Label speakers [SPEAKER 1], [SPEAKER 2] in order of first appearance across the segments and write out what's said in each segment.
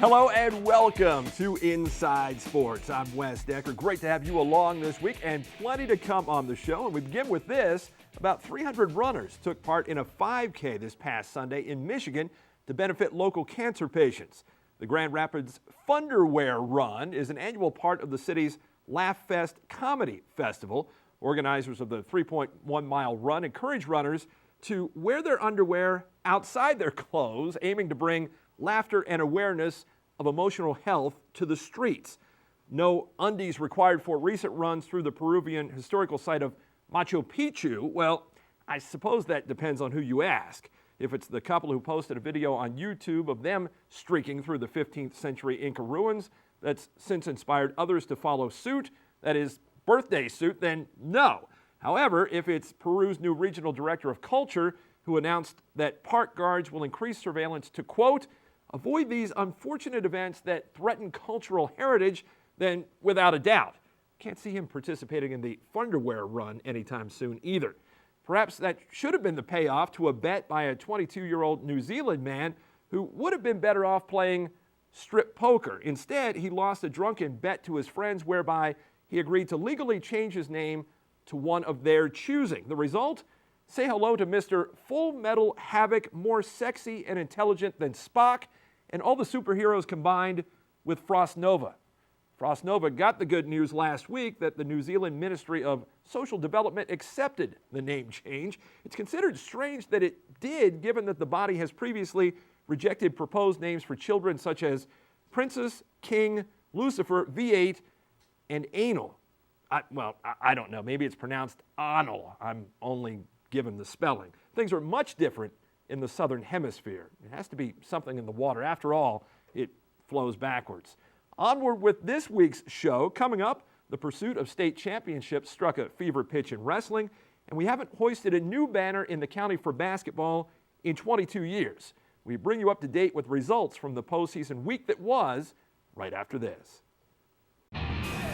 [SPEAKER 1] Hello and welcome to Inside Sports. I'm Wes Decker. Great to have you along this week and plenty to come on the show. And we begin with this. About 300 runners took part in a 5K this past Sunday in Michigan to benefit local cancer patients. The Grand Rapids Funderwear Run is an annual part of the city's Laugh Fest Comedy Festival. Organizers of the 3.1-mile run encourage runners to wear their underwear outside their clothes, aiming to bring laughter and awareness of emotional health to the streets. No undies required for recent runs through the Peruvian historical site of Machu Picchu. Well, I suppose that depends on who you ask. If it's the couple who posted a video on YouTube of them streaking through the 15th century Inca ruins that's since inspired others to follow suit, that is, birthday suit, then no. However, if it's Peru's new regional director of culture who announced that park guards will increase surveillance to, quote, avoid these unfortunate events that threaten cultural heritage, then without a doubt, can't see him participating in the Funderwear Run anytime soon either. Perhaps that should have been the payoff to a bet by a 22-year-old New Zealand man who would have been better off playing strip poker. Instead, he lost a drunken bet to his friends whereby he agreed to legally change his name to one of their choosing. The result? Say hello to Mr. Full Metal Havoc, more sexy and intelligent than Spock, and all the superheroes combined with Frost Nova. Frost Nova got the good news last week that the New Zealand Ministry of Social Development accepted the name change. It's considered strange that it did, given that the body has previously rejected proposed names for children such as Princess, King, Lucifer, V8, and Anal. I don't know. Maybe it's pronounced Anal. I'm only given the spelling. Things are much different in the southern hemisphere. It has to be something in the water. After all, it flows backwards. Onward with this week's show. Coming up, the pursuit of state championships struck a fever pitch in wrestling, and we haven't hoisted a new banner in the county for basketball in 22 years. We bring you up to date with results from the postseason week that was right after this.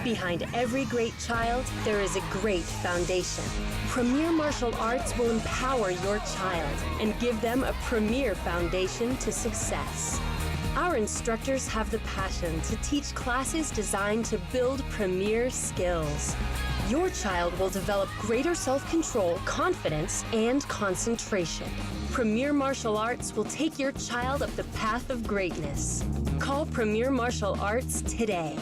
[SPEAKER 2] Behind every great child, there is a great foundation. Premier Martial Arts will empower your child and give them a premier foundation to success. Our instructors have the passion to teach classes designed to build premier skills. Your child will develop greater self-control, confidence, and concentration. Premier Martial Arts will take your child up the path of greatness. Call Premier Martial Arts today.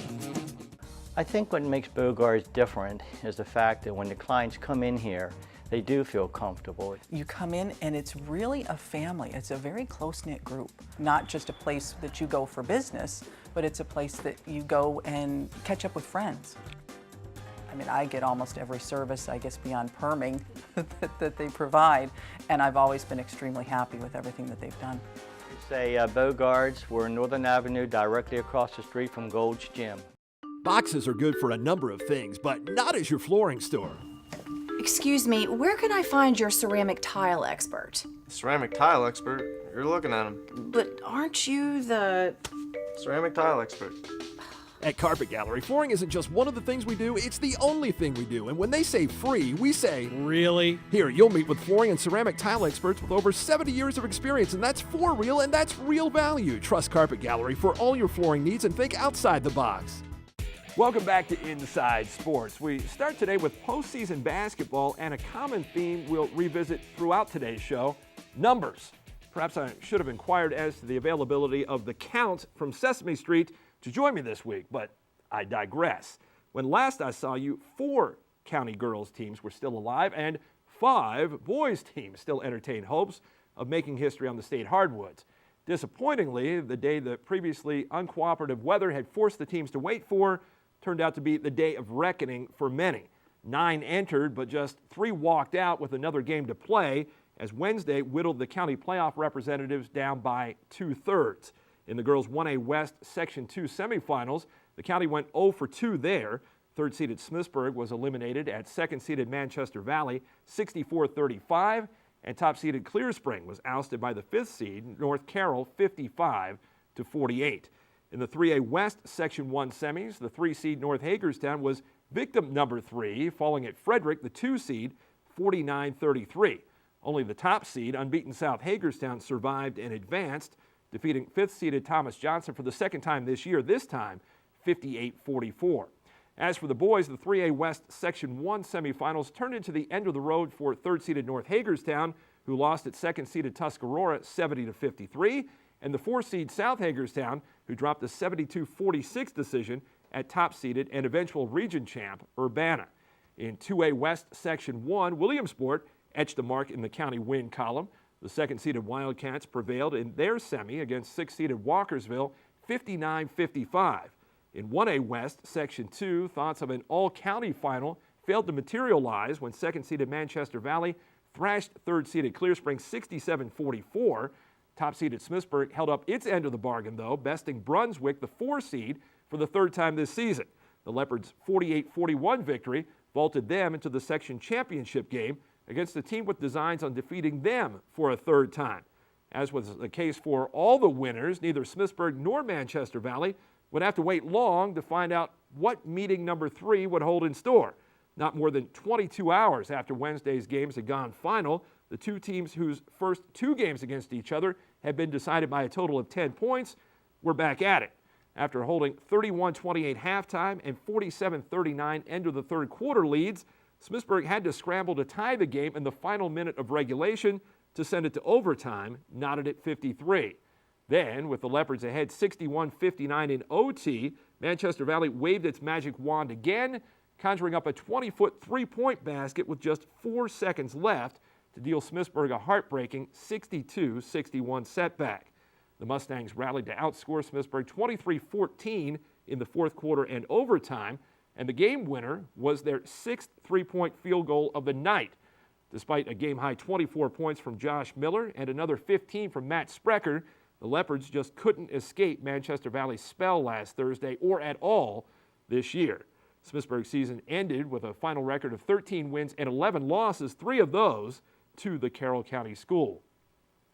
[SPEAKER 3] I think what makes Beauregard's different is the fact that when the clients come in here, they do feel comfortable.
[SPEAKER 4] You come in and it's really a family. It's a very close-knit group. Not just a place that you go for business, but it's a place that you go and catch up with friends. I mean, I get almost every service, I guess, beyond perming that they provide, and I've always been extremely happy with everything that they've done.
[SPEAKER 3] Say Beauregard's, we're in Northern Avenue, directly across the street from Gold's Gym.
[SPEAKER 1] Boxes are good for a number of things, but not as your flooring store.
[SPEAKER 5] Excuse me, where can I find your ceramic tile expert?
[SPEAKER 6] Ceramic tile expert? You're looking at him.
[SPEAKER 5] But aren't you the...
[SPEAKER 6] Ceramic tile expert.
[SPEAKER 1] At Carpet Gallery, flooring isn't just one of the things we do, it's the only thing we do. And when they say free, we say, really? Here, you'll meet with flooring and ceramic tile experts with over 70 years of experience, and that's for real, and that's real value. Trust Carpet Gallery for all your flooring needs and think outside the box. Welcome back to Inside Sports. We start today with postseason basketball, and a common theme we'll revisit throughout today's show, numbers. Perhaps I should have inquired as to the availability of the Count from Sesame Street to join me this week, but I digress. When last I saw you, 4 county girls teams were still alive, and 5 boys teams still entertained hopes of making history on the state hardwoods. Disappointingly, the day the previously uncooperative weather had forced the teams to wait for turned out to be the day of reckoning for many. 9 entered, but just 3 walked out with another game to play, as Wednesday whittled the county playoff representatives down by 2/3. In the girls 1A West Section 2 semifinals, the county went 0 for 2 there. Third-seeded Smithsburg was eliminated at second-seeded Manchester Valley 64-35, and top-seeded Clear Spring was ousted by the 5th seed North Carroll 55-48. In the 3A West Section 1 semis, the 3-seed North Hagerstown was victim number 3, falling at Frederick, the 2-seed, 49-33. Only the top seed, unbeaten South Hagerstown, survived and advanced, defeating 5th-seeded Thomas Johnson for the second time this year, this time 58-44. As for the boys, the 3A West Section 1 semifinals turned into the end of the road for 3rd-seeded North Hagerstown, who lost at 2nd-seeded Tuscarora 70-53, and the 4th-seed South Hagerstown, who dropped a 72-46 decision at top-seeded and eventual region champ Urbana. In 2A West Section 1, Williamsport etched a mark in the county win column. The 2nd-seeded Wildcats prevailed in their semi against 6th-seeded Walkersville 59-55. In 1A West Section 2, thoughts of an all-county final failed to materialize when 2nd-seeded Manchester Valley thrashed 3rd-seeded Clear Spring 67-44. Top-seeded Smithsburg held up its end of the bargain, though, besting Brunswick, the 4-seed, for the third time this season. The Leopards' 48-41 victory vaulted them into the section championship game against a team with designs on defeating them for a third time. As was the case for all the winners, neither Smithsburg nor Manchester Valley would have to wait long to find out what meeting number 3 would hold in store. Not more than 22 hours after Wednesday's games had gone final, the two teams whose first 2 games against each other had been decided by a total of 10 points were back at it. After holding 31-28 halftime and 47-39 end of the third quarter leads, Smithsburg had to scramble to tie the game in the final minute of regulation to send it to overtime, knotted at 53. Then, with the Leopards ahead 61-59 in OT, Manchester Valley waved its magic wand again, conjuring up a 20-foot three-point basket with just 4 seconds left to deal Smithsburg a heartbreaking 62-61 setback. The Mustangs rallied to outscore Smithsburg 23-14 in the fourth quarter and overtime, and the game winner was their 6th three-point field goal of the night. Despite a game-high 24 points from Josh Miller and another 15 from Matt Sprecher, the Leopards just couldn't escape Manchester Valley's spell last Thursday or at all this year. Smithsburg's season ended with a final record of 13 wins and 11 losses, 3 of those to the Carroll County School.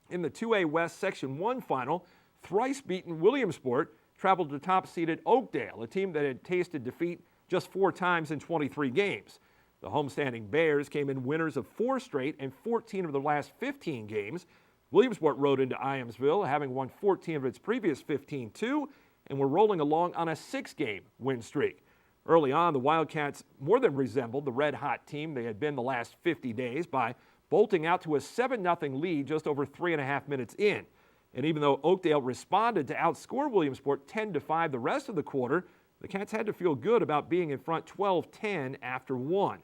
[SPEAKER 1] In the 2A West Section 1 final, thrice-beaten Williamsport traveled to top-seeded Oakdale, a team that had tasted defeat just 4 times in 23 games. The homestanding Bears came in winners of 4 straight and 14 of the last 15 games. Williamsport rode into Iamsville, having won 14 of its previous 15 too, and were rolling along on a 6-game win streak. Early on, the Wildcats more than resembled the red-hot team they had been the last 50 days by bolting out to a 7-0 lead just over 3.5 minutes in. And even though Oakdale responded to outscore Williamsport 10-5 the rest of the quarter, the Cats had to feel good about being in front 12-10 after 1.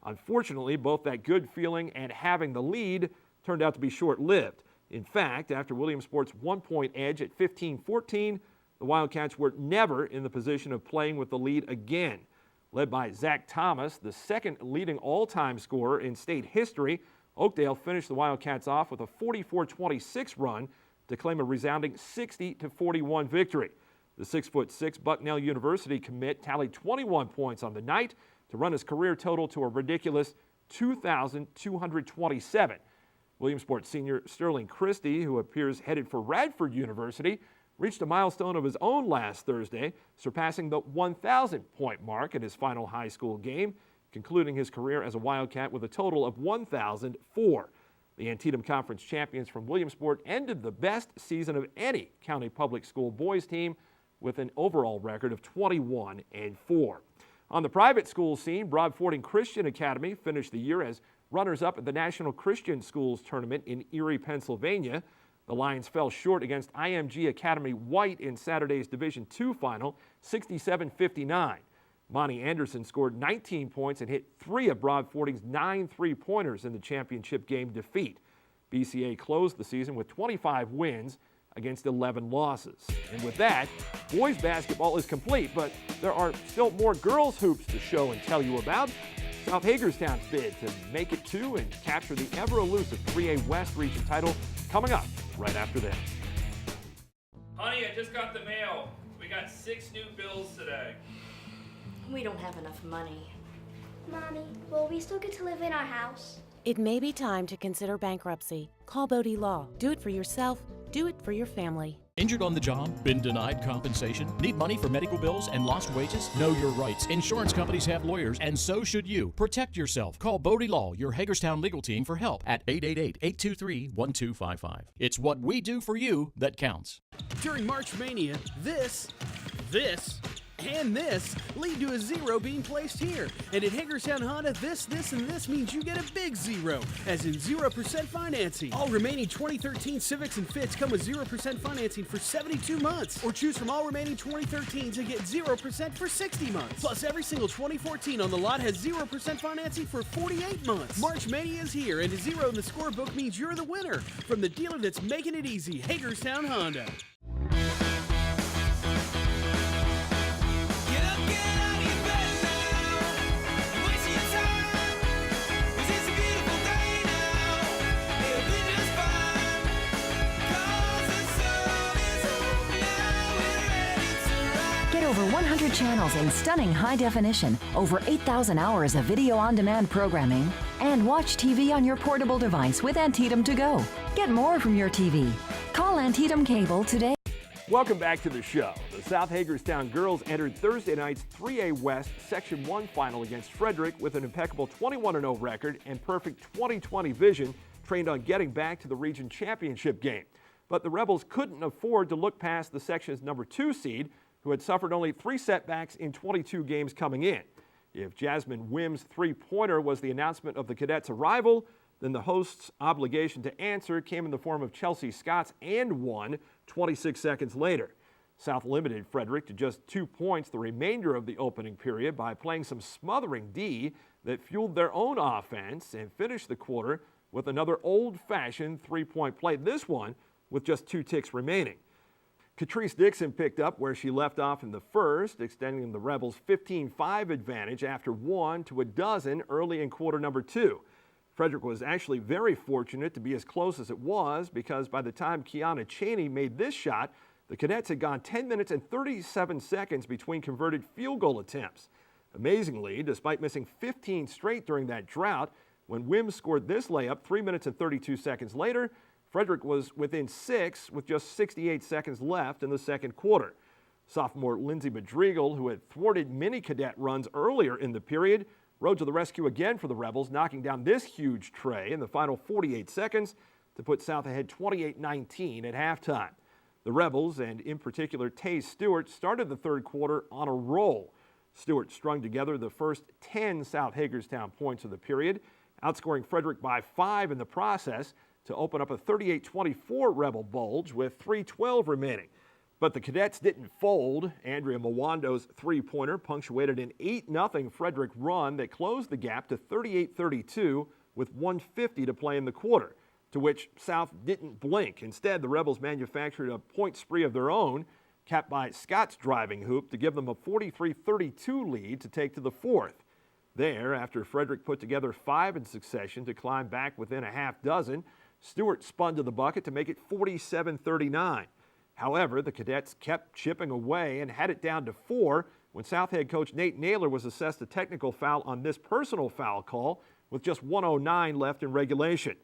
[SPEAKER 1] Unfortunately, both that good feeling and having the lead turned out to be short-lived. In fact, after Williamsport's 1-point edge at 15-14, the Wildcats were never in the position of playing with the lead again. Led by Zach Thomas, the second leading all-time scorer in state history, Oakdale finished the Wildcats off with a 44-26 run to claim a resounding 60-41 victory. The 6'6" Bucknell University commit tallied 21 points on the night to run his career total to a ridiculous 2,227. Williamsport senior Sterling Christie, who appears headed for Radford University, reached a milestone of his own last Thursday, surpassing the 1,000-point mark in his final high school game, concluding his career as a Wildcat with a total of 1,004. The Antietam Conference champions from Williamsport ended the best season of any county public school boys team with an overall record of 21-4. On the private school scene, Broad Fording Christian Academy finished the year as runners-up at the National Christian Schools Tournament in Erie, Pennsylvania. The Lions fell short against IMG Academy White in Saturday's Division II final, 67-59. Monty Anderson scored 19 points and hit 3 of Broad Fording's 9 three-pointers in the championship game defeat. BCA closed the season with 25 wins against 11 losses. And with that, boys basketball is complete, but there are still more girls hoops to show and tell you about. South Hagerstown's bid to make it to and capture the ever-elusive 3A West region title coming up right after this.
[SPEAKER 7] Honey, I just got the mail. We got 6 new bills today.
[SPEAKER 8] We don't have enough money.
[SPEAKER 9] Mommy, will we still get to live in our house?
[SPEAKER 10] It may be time to consider bankruptcy. Call Bodie Law. Do it for yourself. Do it for your family. Injured on the job? Been denied compensation? Need money for medical bills and lost wages? Know your rights. Insurance companies have lawyers, and so should you. Protect yourself. Call Bodie Law, your Hagerstown legal team, for help at 888-823-1255. It's what we do for you that counts.
[SPEAKER 11] During March Mania, this, and this lead to a zero being placed here. And at Hagerstown Honda, this, and this means you get a big zero, as in 0% financing. All remaining 2013 Civics and Fits come with 0% financing for 72 months. Or choose from all remaining 2013s and get 0% for 60 months. Plus, every single 2014 on the lot has 0% financing for 48 months. March Mania is here, and a zero in the scorebook means you're the winner. From the dealer that's making it easy, Hagerstown Honda.
[SPEAKER 12] Over 100 channels in stunning high definition, over 8,000 hours of video on-demand programming, and watch TV on your portable device with Antietam To Go. Get more from your TV. Call Antietam Cable today.
[SPEAKER 1] Welcome back to the show. The South Hagerstown girls entered Thursday night's 3A West Section 1 final against Frederick with an impeccable 21-0 record and perfect 20/20 vision, trained on getting back to the region championship game. But the Rebels couldn't afford to look past the section's number 2 seed, who had suffered only 3 setbacks in 22 games coming in. If Jasmine Wims' three-pointer was the announcement of the cadets' arrival, then the hosts' obligation to answer came in the form of Chelsea Scott's and one 26 seconds later. South limited Frederick to just 2 points the remainder of the opening period by playing some smothering D that fueled their own offense and finished the quarter with another old-fashioned three-point play, this one with just 2 ticks remaining. Catrice Dixon picked up where she left off in the first, extending the Rebels' 15-5 advantage after 1 to a dozen early in quarter number 2. Frederick was actually very fortunate to be as close as it was, because by the time Kiana Chaney made this shot, the Cadets had gone 10 minutes and 37 seconds between converted field goal attempts. Amazingly, despite missing 15 straight during that drought, when Wims scored this layup 3 minutes and 32 seconds later, Frederick was within 6 with just 68 seconds left in the second quarter. Sophomore Lindsey Madrigal, who had thwarted many cadet runs earlier in the period, rode to the rescue again for the Rebels, knocking down this huge tray in the final 48 seconds to put South ahead 28-19 at halftime. The Rebels, and in particular Taze Stewart, started the third quarter on a roll. Stewart strung together the first 10 South Hagerstown points of the period, outscoring Frederick by 5 in the process, to open up a 38-24 Rebel bulge with 3:12 remaining. But the Cadets didn't fold. Andrea Mwando's three-pointer punctuated an 8-0 Frederick run that closed the gap to 38-32 with 1:50 to play in the quarter, to which South didn't blink. Instead, the Rebels manufactured a point spree of their own, capped by Scott's driving hoop to give them a 43-32 lead to take to the fourth. There, after Frederick put together 5 in succession to climb back within a half dozen, Stewart spun to the bucket to make it 47-39. However, the Cadets kept chipping away and had it down to 4 when South head coach Nate Naylor was assessed a technical foul on this personal foul call with just 1:09 left in regulation.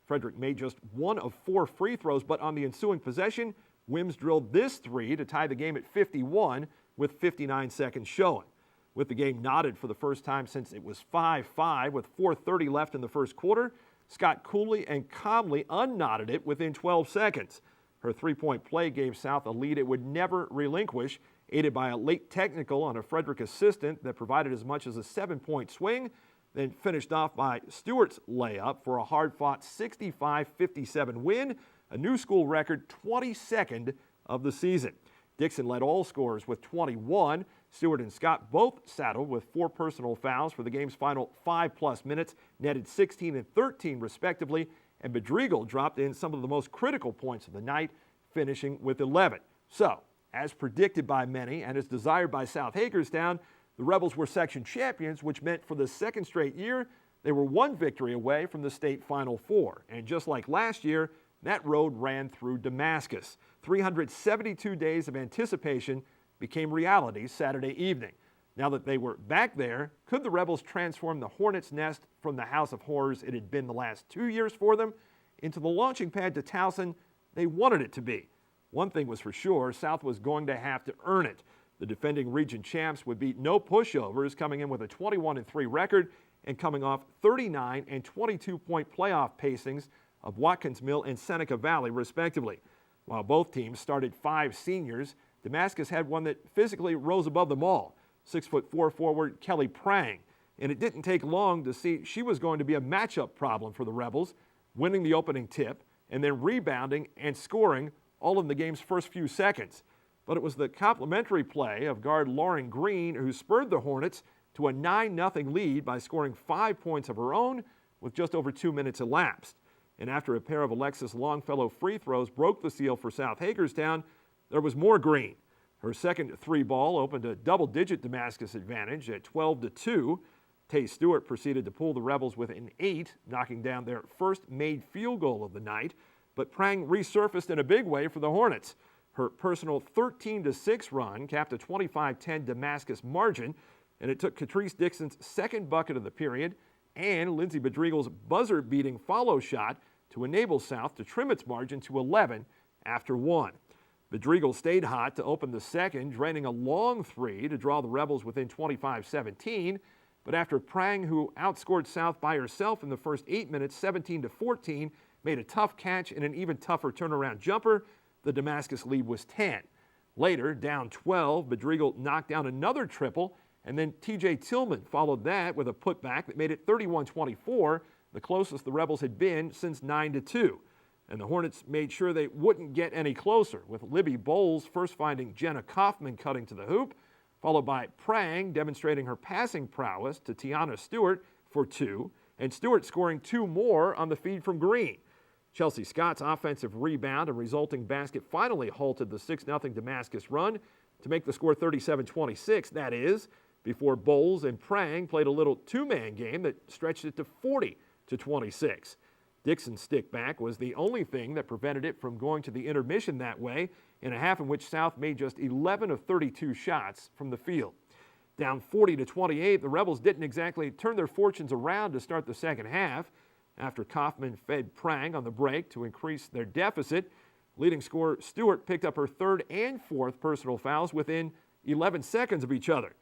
[SPEAKER 1] Frederick made just 1 of 4 free throws, but on the ensuing possession, Wims drilled this 3 to tie the game at 51 with 59 seconds showing. With the game knotted for the first time since it was 5-5 with 4:30 left in the first quarter, Scott coolly and calmly unknotted it within 12 seconds. Her three-point play gave South a lead it would never relinquish, aided by a late technical on a Frederick assistant that provided as much as a 7-point swing, then finished off by Stewart's layup for a hard-fought 65-57 win, a new school record 22nd of the season. Dixon led all scorers with 21. Stewart and Scott both saddled with 4 personal fouls for the game's final 5+ minutes, netted 16 and 13 respectively, and Madrigal dropped in some of the most critical points of the night, finishing with 11. So, as predicted by many and as desired by South Hagerstown, the Rebels were section champions, which meant for the second straight year, they were 1 victory away from the state Final Four. And just like last year, that road ran through Damascus. 372 days of anticipation became reality Saturday evening. Now that they were back there, could the Rebels transform the Hornets' nest from the house of horrors it had been the last 2 years for them into the launching pad to Towson they wanted it to be? One thing was for sure, South was going to have to earn it. The defending region champs would beat no pushovers, coming in with a 21-3 record and coming off 39 and 22-point playoff pacings of Watkins Mill and Seneca Valley, respectively. While both teams started 5 seniors, Damascus had one that physically rose above them all, 6'4" forward Kelly Prang. And it didn't take long to see she was going to be a matchup problem for the Rebels, winning the opening tip and then rebounding and scoring all in the game's first few seconds. But it was the complimentary play of guard Lauren Green who spurred the Hornets to a 9-0 lead by scoring 5 points of her own with just over 2 minutes elapsed. And after a pair of Alexis Longfellow free throws broke the seal for South Hagerstown, there was more Green. Her second 3-ball opened a double-digit Damascus advantage at 12-2. Tay Stewart proceeded to pull the Rebels with an 8, knocking down their first made field goal of the night. But Prang resurfaced in a big way for the Hornets. Her personal 13-6 run capped a 25-10 Damascus margin, and it took Catrice Dixon's second bucket of the period and Lindsey Bedriegel's buzzer-beating follow shot to enable South to trim its margin to 11 after 1. Bedriegel stayed hot to open the second, draining a long 3 to draw the Rebels within 25-17. But after Prang, who outscored South by herself in the first 8 minutes, 17-14, made a tough catch and an even tougher turnaround jumper, the Damascus lead was 10. Later, down 12, Bedriegel knocked down another triple, and then T.J. Tillman followed that with a putback that made it 31-24, the closest the Rebels had been since 9-2. And the Hornets made sure they wouldn't get any closer, with Libby Bowles first finding Jenna Kaufman cutting to the hoop, followed by Prang demonstrating her passing prowess to Tiana Stewart for 2, and Stewart scoring 2 more on the feed from Green. Chelsea Scott's offensive rebound and resulting basket finally halted the 6-0 Damascus run to make the score 37-26, that is, before Bowles and Prang played a little 2-man game that stretched it to 40-26. Dixon's stick back was the only thing that prevented it from going to the intermission that way, in a half in which South made just 11 of 32 shots from the field. Down 40-28, the Rebels didn't exactly turn their fortunes around to start the second half. After Kaufman fed Prang on the break to increase their deficit, leading scorer Stewart picked up her 3rd and 4th personal fouls within 11 seconds of each other.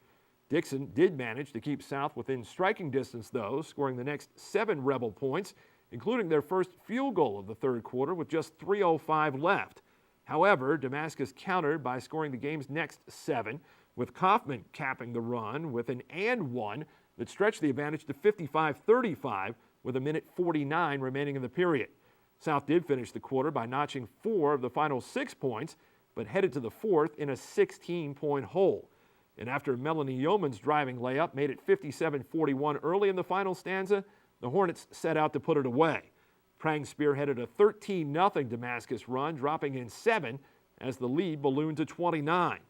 [SPEAKER 1] Dixon did manage to keep South within striking distance, though, scoring the next 7 Rebel points, including their first field goal of the third quarter with just 3:05 left. However, Damascus countered by scoring the game's next 7, with Kaufman capping the run with an and one that stretched the advantage to 55-35 with 1:49 remaining in the period. South did finish the quarter by notching 4 of the final 6 points, but headed to the 4th in a 16-point hole. And after Melanie Yeoman's driving layup made it 57-41 early in the final stanza, the Hornets set out to put it away. Prang spearheaded a 13-0 Damascus run, dropping in 7 as the lead ballooned to 29.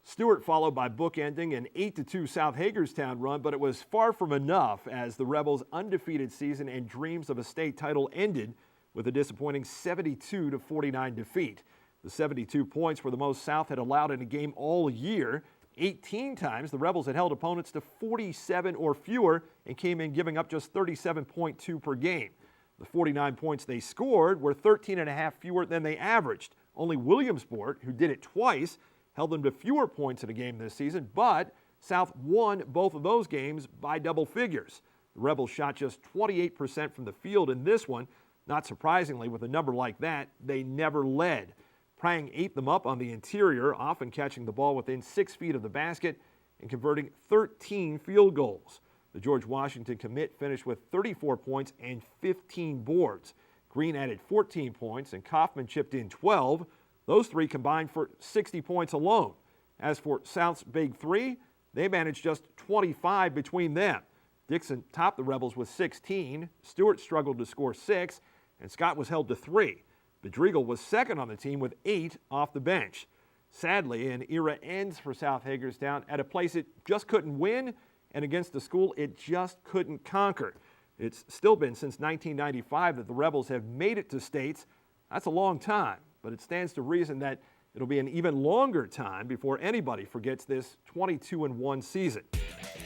[SPEAKER 1] Stewart followed by bookending an 8-2 South Hagerstown run, but it was far from enough as the Rebels' undefeated season and dreams of a state title ended with a disappointing 72-49 defeat. The 72 points were the most South had allowed in a game all year. 18 times the Rebels had held opponents to 47 or fewer and came in giving up just 37.2 per game. The 49 points they scored were 13.5 fewer than they averaged. Only Williamsport, who did it twice, held them to fewer points in a game this season, but South won both of those games by double figures. The Rebels shot just 28% from the field in this one. Not surprisingly, with a number like that, they never led. Prang ate them up on the interior, often catching the ball within 6 feet of the basket and converting 13 field goals. The George Washington commit finished with 34 points and 15 boards. Green added 14 points and Kaufman chipped in 12. Those 3 combined for 60 points alone. As for South's big 3, they managed just 25 between them. Dixon topped the Rebels with 16. Stewart struggled to score 6, and Scott was held to 3. Bedriegel was second on the team with 8 off the bench. Sadly, an era ends for South Hagerstown at a place it just couldn't win and against a school it just couldn't conquer. It's still been since 1995 that the Rebels have made it to states. That's a long time, but it stands to reason that it'll be an even longer time before anybody forgets this 22-1 season.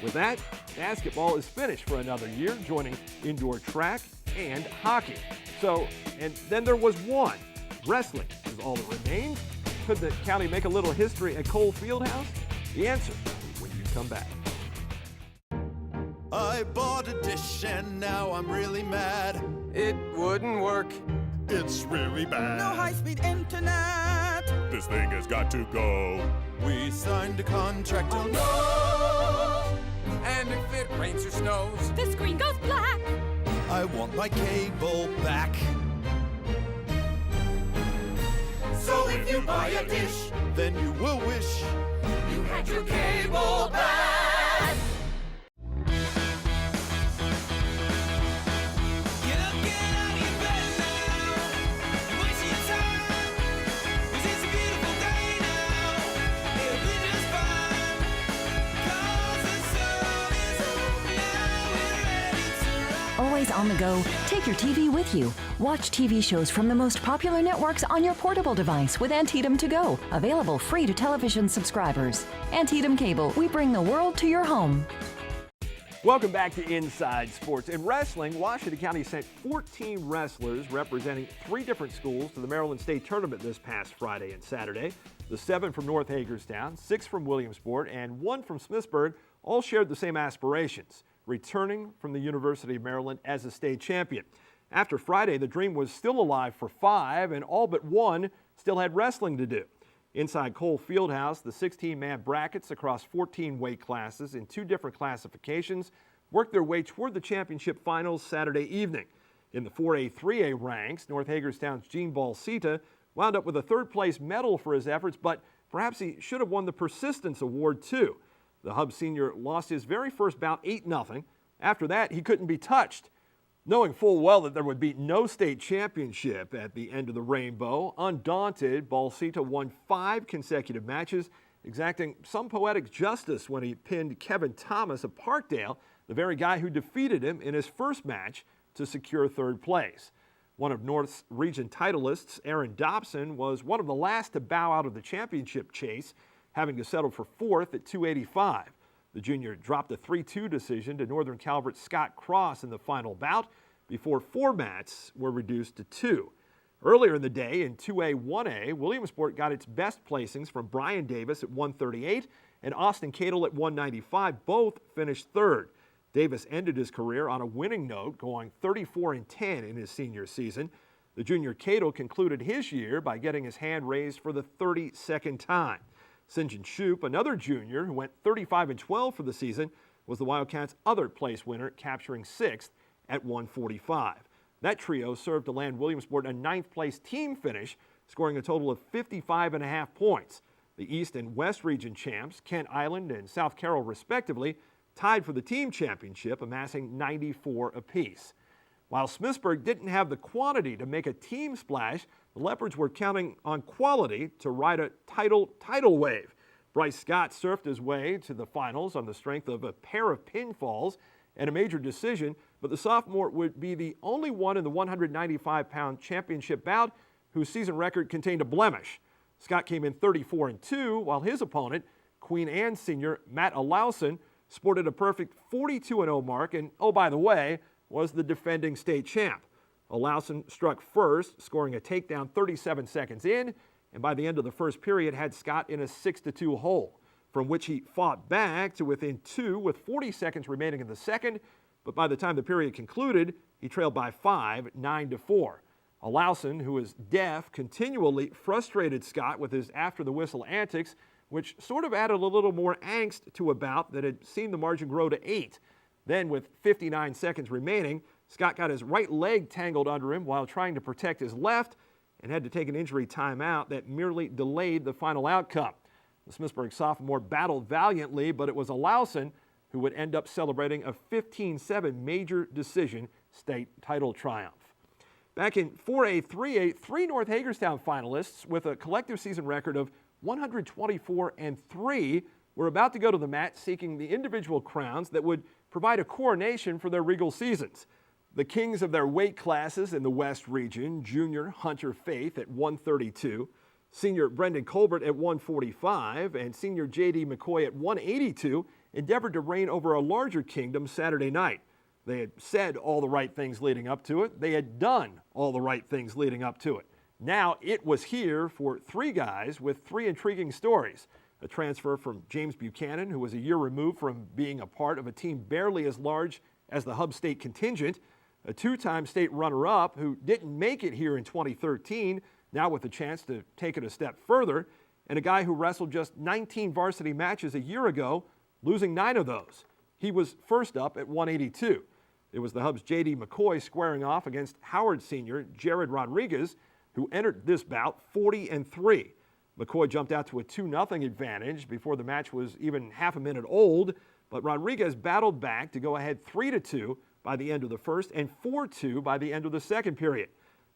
[SPEAKER 1] With that, basketball is finished for another year, joining indoor track and hockey. And then there was one. Wrestling is all that remains. Could the county make a little history at Cole Fieldhouse? The answer when you come back.
[SPEAKER 13] I bought a dish and now I'm really mad. It wouldn't work. It's really bad.
[SPEAKER 14] No high-speed internet.
[SPEAKER 13] This thing has got to go. We signed a contract. Oh no! And if it rains or snows,
[SPEAKER 14] The screen goes black.
[SPEAKER 13] I want my cable back. So if you buy a dish, then you will wish you had your cable back.
[SPEAKER 12] Always on the go, take your TV with you. Watch TV shows from the most popular networks on your portable device with Antietam To Go, available free to television subscribers. Antietam Cable, we bring the world to your home.
[SPEAKER 1] Welcome back to Inside Sports. In wrestling, Washington County sent 14 wrestlers representing 3 different schools to the Maryland State Tournament this past Friday and Saturday. The 7 from North Hagerstown, 6 from Williamsport, and 1 from Smithsburg all shared the same aspirations, returning from the University of Maryland as a state champion. After Friday, the dream was still alive for 5, and all but 1 still had wrestling to do. Inside Cole Fieldhouse, the 16-man brackets across 14 weight classes in 2 different classifications worked their way toward the championship finals Saturday evening. In the 4A, 3A ranks, North Hagerstown's Gene Balsita wound up with a 3rd-place medal for his efforts, but perhaps he should have won the Persistence Award too. The Hub senior lost his very first bout 8-0. After that, he couldn't be touched. Knowing full well that there would be no state championship at the end of the rainbow, undaunted, Balsita won 5 consecutive matches, exacting some poetic justice when he pinned Kevin Thomas of Parkdale, the very guy who defeated him in his first match, to secure 3rd place. One of North's region titleists, Aaron Dobson, was one of the last to bow out of the championship chase, having to settle for 4th at 285. The junior dropped a 3-2 decision to Northern Calvert's Scott Cross in the final bout before 4 mats were reduced to 2. Earlier in the day in 2A, 1A, Williamsport got its best placings from Brian Davis at 138 and Austin Cadle at 195. Both finished 3rd. Davis ended his career on a winning note, going 34-10 in his senior season. The junior Cadle concluded his year by getting his hand raised for the 32nd time. St. John Shoup, another junior who went 35-12 for the season, was the Wildcats' other place winner, capturing 6th at 145. That trio served to land Williamsport a 9th-place team finish, scoring a total of 55.5 points. The East and West region champs, Kent Island and South Carroll respectively, tied for the team championship, amassing 94 apiece. While Smithsburg didn't have the quantity to make a team splash, the Leopards were counting on quality to ride a tidal wave. Bryce Scott surfed his way to the finals on the strength of a pair of pinfalls and a major decision, but the sophomore would be the only one in the 195-pound championship bout whose season record contained a blemish. Scott came in 34-2, while his opponent, Queen Anne senior Matt Alausen, sported a perfect 42-0 mark and, oh, by the way, was the defending state champ. Alausen struck first, scoring a takedown 37 seconds in, and by the end of the first period had Scott in a 6-2 hole, from which he fought back to within 2 with 40 seconds remaining in the second, but by the time the period concluded, he trailed by 5, 9-4. Alausen, who is deaf, continually frustrated Scott with his after-the-whistle antics, which sort of added a little more angst to a bout that had seen the margin grow to 8. Then, with 59 seconds remaining, Scott got his right leg tangled under him while trying to protect his left and had to take an injury timeout that merely delayed the final outcome. The Smithsburg sophomore battled valiantly, but it was Alausen who would end up celebrating a 15-7 major decision state title triumph. Back in 4A, 3A, 3 North Hagerstown finalists with a collective season record of 124-3 were about to go to the mat seeking the individual crowns that would provide a coronation for their regal seasons. The kings of their weight classes in the West region, junior Hunter Faith at 132, senior Brendan Kolbert at 145, and senior J.D. McCoy at 182, endeavored to reign over a larger kingdom Saturday night. They had said all the right things leading up to it. They had done all the right things leading up to it. Now it was here for three guys with three intriguing stories. A transfer from James Buchanan, who was a year removed from being a part of a team barely as large as the Hub State contingent. A two-time state runner-up who didn't make it here in 2013, now with a chance to take it a step further. And a guy who wrestled just 19 varsity matches a year ago, losing 9 of those. He was first up at 182. It was the Hub's J.D. McCoy squaring off against Howard senior Jared Rodriguez, who entered this bout 40-3. McCoy jumped out to a 2-0 advantage before the match was even half a minute old, but Rodriguez battled back to go ahead 3-2 by the end of the first and 4-2 by the end of the second period.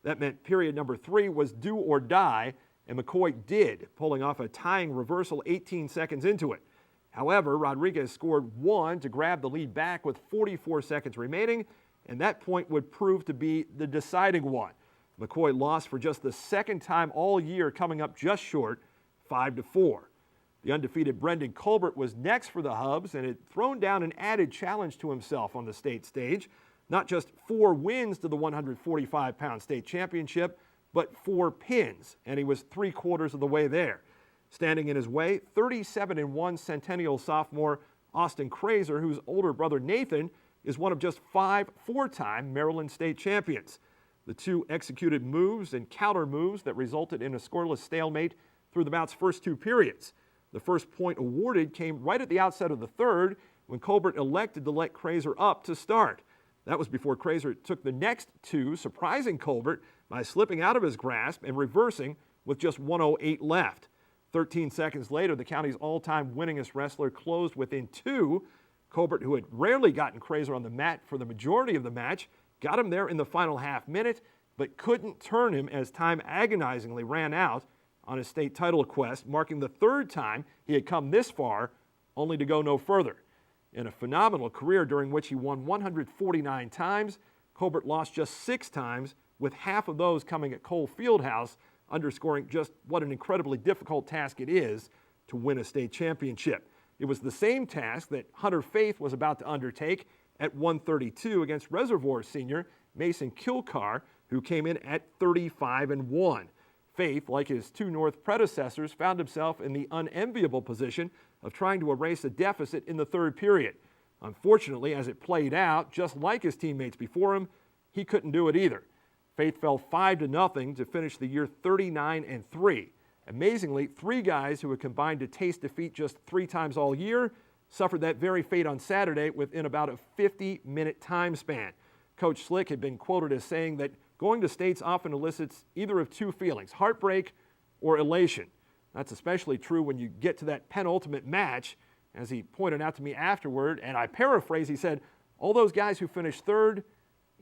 [SPEAKER 1] That meant period number 3 was do or die, and McCoy did, pulling off a tying reversal 18 seconds into it. However, Rodriguez scored 1 to grab the lead back with 44 seconds remaining, and that point would prove to be the deciding one. McCoy lost for just the second time all year, coming up just short, 5-4. The undefeated Brendan Kolbert was next for the Hubs and had thrown down an added challenge to himself on the state stage. Not just 4 wins to the 145-pound state championship, but 4 pins, and he was 3/4 of the way there. Standing in his way, 37-1 Centennial sophomore Austin Crazier, whose older brother Nathan is one of just 5 four-time Maryland state champions. The two executed moves and counter moves that resulted in a scoreless stalemate through the bout's first 2 periods. The first point awarded came right at the outset of the third when Kolbert elected to let Crazier up to start. That was before Crazier took the next 2, surprising Kolbert by slipping out of his grasp and reversing with just 1:08 left. 13 seconds later, the county's all-time winningest wrestler closed within 2. Kolbert, who had rarely gotten Crazier on the mat for the majority of the match, got him there in the final half minute, but couldn't turn him as time agonizingly ran out on his state title quest, marking the 3rd time he had come this far, only to go no further. In a phenomenal career during which he won 149 times, Kolbert lost just 6 times, with half of those coming at Cole Fieldhouse, underscoring just what an incredibly difficult task it is to win a state championship. It was the same task that Hunter Faith was about to undertake at 132 against Reservoir senior Mason Kilcar, who came in at 35-1. Faith, like his 2 North predecessors, found himself in the unenviable position of trying to erase a deficit in the 3rd period. Unfortunately, as it played out, just like his teammates before him, he couldn't do it either. Faith fell 5-0 to finish the year 39-3. Amazingly, 3 guys who had combined to taste defeat just 3 times all year suffered that very fate on Saturday within about a 50-minute time span. Coach Slick had been quoted as saying that going to states often elicits either of 2 feelings, heartbreak or elation. That's especially true when you get to that penultimate match. As he pointed out to me afterward, and I paraphrase, he said, all those guys who finished 3rd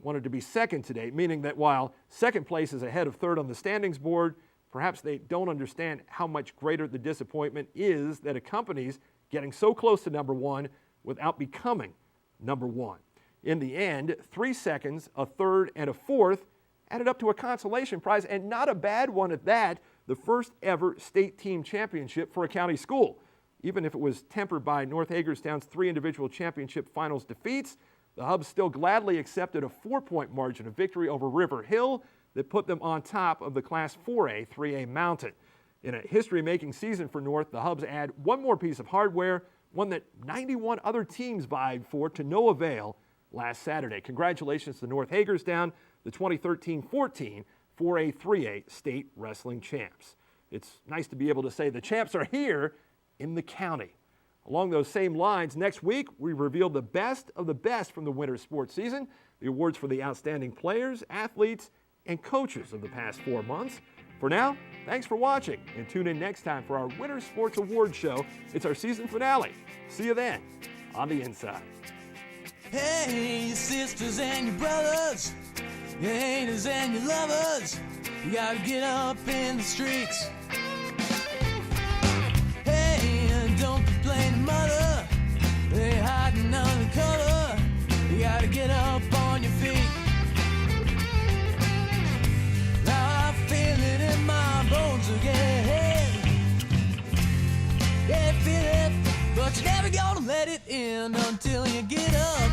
[SPEAKER 1] wanted to be 2nd today, meaning that while 2nd place is ahead of 3rd on the standings board, perhaps they don't understand how much greater the disappointment is that accompanies getting so close to number 1 without becoming number 1. In the end, 3 seconds, a 3rd, and a 4th added up to a consolation prize, and not a bad one at that, the first ever state team championship for a county school. Even if it was tempered by North Hagerstown's 3 individual championship finals defeats, the Hubs still gladly accepted a 4-point margin of victory over River Hill that put them on top of the Class 4A 3A Mountain. In a history-making season for North, the Hubs add one more piece of hardware, one that 91 other teams vied for to no avail last Saturday. Congratulations to North Hagerstown, the 2013-14 4A 3A state wrestling champs. It's nice to be able to say the champs are here in the county. Along those same lines, next week we reveal the best of the best from the winter sports season, the awards for the outstanding players, athletes, and coaches of the past 4 months. For now, thanks for watching, and tune in next time for our Winter Sports Awards show. It's our season finale. See you then on the inside.
[SPEAKER 14] Hey, your sisters and your brothers, your haters and your lovers, you gotta get up in the streets. Hey, don't complain, mother, they hiding under cover. You gotta get up on your feet. Now I feel it in my bones again. Yeah, feel it, but you're never gonna let it in until you get up.